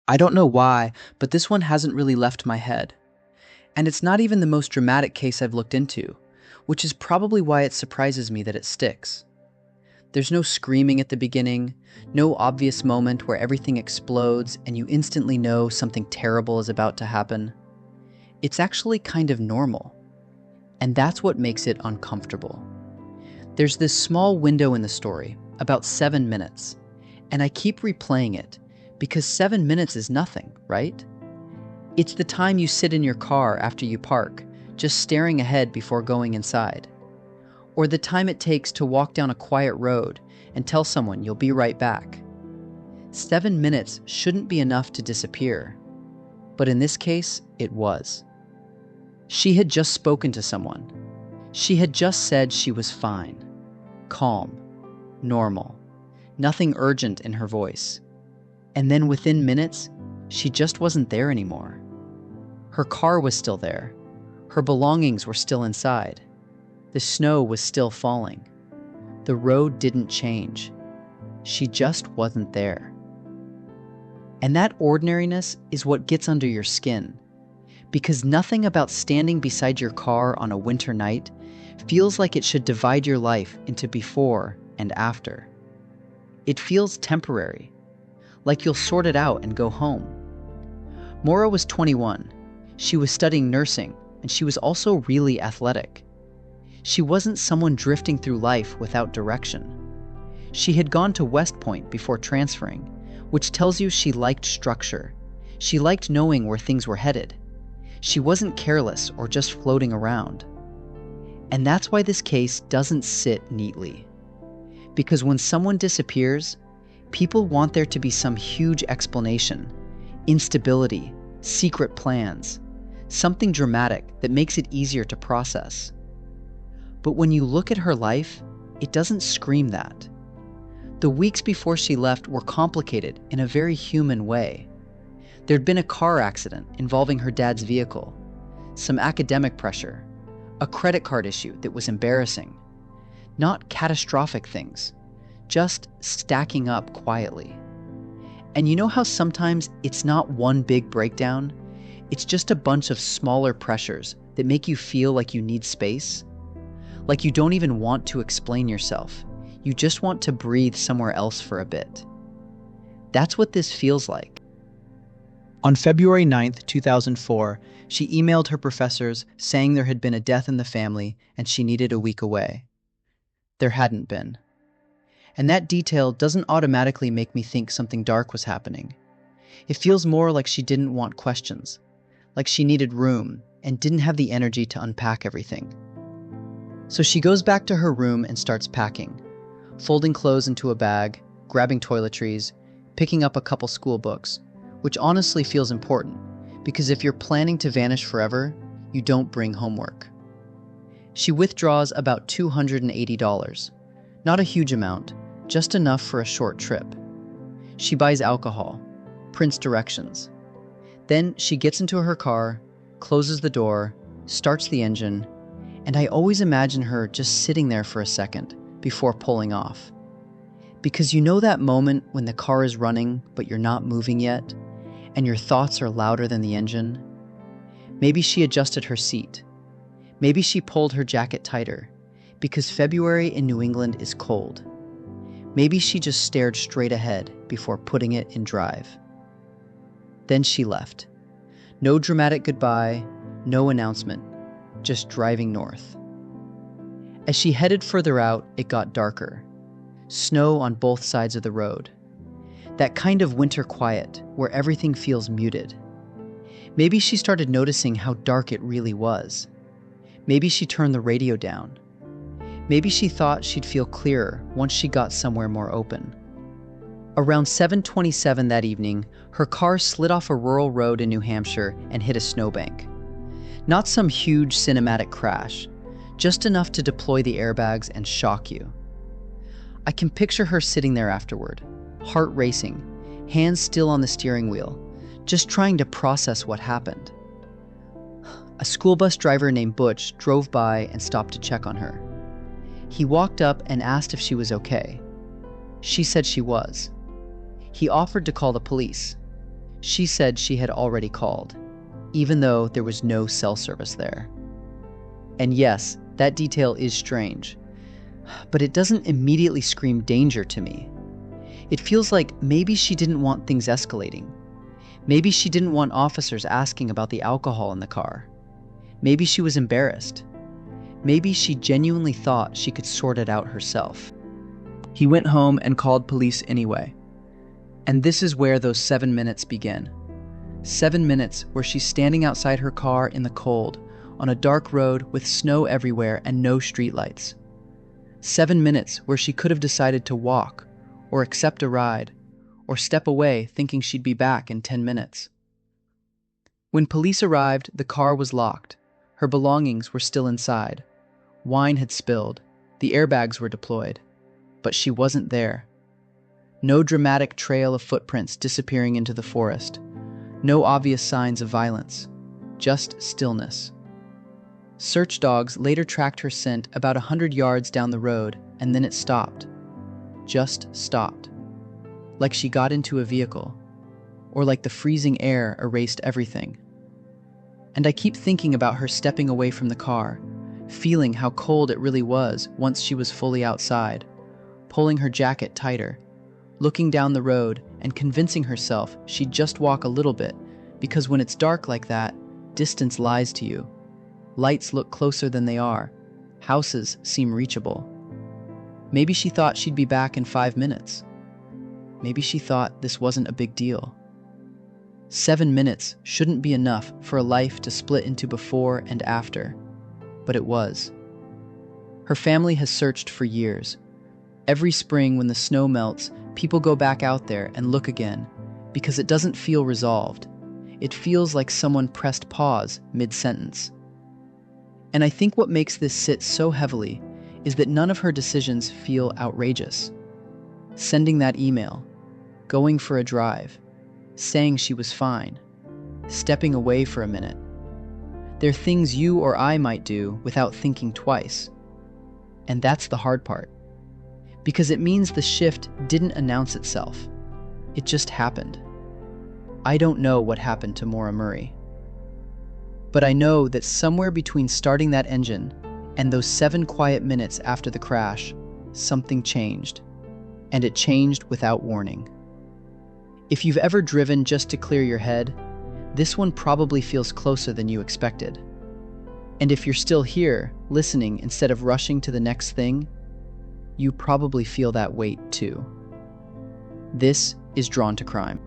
I don't know why, but this one hasn't really left my head. And it's not even the most dramatic case I've looked into, which is probably why it surprises me that it sticks. There's no screaming at the beginning, no obvious moment where everything explodes and you instantly know something terrible is about to happen. It's actually kind of normal. And that's what makes it uncomfortable. There's this small window in the story, about 7 minutes, and I keep replaying it because 7 minutes is nothing, right? It's the time you sit in your car after you park, just staring ahead before going inside. Or the time it takes to walk down a quiet road and tell someone you'll be right back. 7 minutes shouldn't be enough to disappear, but in this case, it was. She had just spoken to someone. She had just said she was fine, calm, normal, nothing urgent in her voice. And then within minutes, she just wasn't there anymore. Her car was still there. Her belongings were still inside. The snow was still falling. The road didn't change. She just wasn't there. And that ordinariness is what gets under your skin, because nothing about standing beside your car on a winter night feels like it should divide your life into before and after. It feels temporary, like you'll sort it out and go home. Maura was 21. She was studying nursing, and she was also really athletic. She wasn't someone drifting through life without direction. She had gone to West Point before transferring, which tells you she liked structure. She liked knowing where things were headed. She wasn't careless or just floating around. And that's why this case doesn't sit neatly. Because when someone disappears, people want there to be some huge explanation, instability, secret plans, something dramatic that makes it easier to process. But when you look at her life, it doesn't scream that. The weeks before she left were complicated in a very human way. There'd been a car accident involving her dad's vehicle, some academic pressure, a credit card issue that was embarrassing. Not catastrophic things, just stacking up quietly. And you know how sometimes it's not one big breakdown? It's just a bunch of smaller pressures that make you feel like you need space? Like you don't even want to explain yourself. You just want to breathe somewhere else for a bit. That's what this feels like. On February 9th, 2004, she emailed her professors saying there had been a death in the family and she needed a week away. There hadn't been. And that detail doesn't automatically make me think something dark was happening. It feels more like she didn't want questions, like she needed room and didn't have the energy to unpack everything. So she goes back to her room and starts packing, folding clothes into a bag, grabbing toiletries, picking up a couple school books, which honestly feels important, because if you're planning to vanish forever, you don't bring homework. She withdraws about $280, not a huge amount, just enough for a short trip. She buys alcohol, prints directions. Then she gets into her car, closes the door, starts the engine, and I always imagine her just sitting there for a second before pulling off. Because you know that moment when the car is running but you're not moving yet, and your thoughts are louder than the engine? Maybe she adjusted her seat. Maybe she pulled her jacket tighter, because February in New England is cold. Maybe she just stared straight ahead before putting it in drive. Then she left. No dramatic goodbye, no announcement, just driving north. As she headed further out, it got darker. Snow on both sides of the road. That kind of winter quiet where everything feels muted. Maybe she started noticing how dark it really was. Maybe she turned the radio down. Maybe she thought she'd feel clearer once she got somewhere more open. Around 7:27 that evening, her car slid off a rural road in New Hampshire and hit a snowbank. Not some huge cinematic crash, just enough to deploy the airbags and shock you. I can picture her sitting there afterward, heart racing, hands still on the steering wheel, just trying to process what happened. A school bus driver named Butch drove by and stopped to check on her. He walked up and asked if she was okay. She said she was. He offered to call the police. She said she had already called, even though there was no cell service there. And yes, that detail is strange, but it doesn't immediately scream danger to me. It feels like maybe she didn't want things escalating. Maybe she didn't want officers asking about the alcohol in the car. Maybe she was embarrassed. Maybe she genuinely thought she could sort it out herself. He went home and called police anyway. And this is where those 7 minutes begin. 7 minutes where she's standing outside her car in the cold, on a dark road with snow everywhere and no streetlights. 7 minutes where she could have decided to walk, or accept a ride, or step away thinking she'd be back in 10 minutes. When police arrived, the car was locked. Her belongings were still inside. Wine had spilled. The airbags were deployed. But she wasn't there. No dramatic trail of footprints disappearing into the forest. No obvious signs of violence. Just stillness. Search dogs later tracked her scent about 100 yards down the road, and then it stopped. Just stopped. Like she got into a vehicle. Or like the freezing air erased everything. And I keep thinking about her stepping away from the car, feeling how cold it really was once she was fully outside, pulling her jacket tighter, looking down the road and convincing herself she'd just walk a little bit, because when it's dark like that, distance lies to you. Lights look closer than they are. Houses seem reachable. Maybe she thought she'd be back in 5 minutes. Maybe she thought this wasn't a big deal. 7 minutes shouldn't be enough for a life to split into before and after, but it was. Her family has searched for years. Every spring when the snow melts, people go back out there and look again, because it doesn't feel resolved. It feels like someone pressed pause mid-sentence. And I think what makes this sit so heavily is that none of her decisions feel outrageous. Sending that email, going for a drive, saying she was fine, stepping away for a minute. They're things you or I might do without thinking twice. And that's the hard part. Because it means the shift didn't announce itself. It just happened. I don't know what happened to Maura Murray. But I know that somewhere between starting that engine and those 7 quiet minutes after the crash, something changed. And it changed without warning. If you've ever driven just to clear your head, this one probably feels closer than you expected. And if you're still here, listening instead of rushing to the next thing, you probably feel that weight too. This is Drawn to Crime.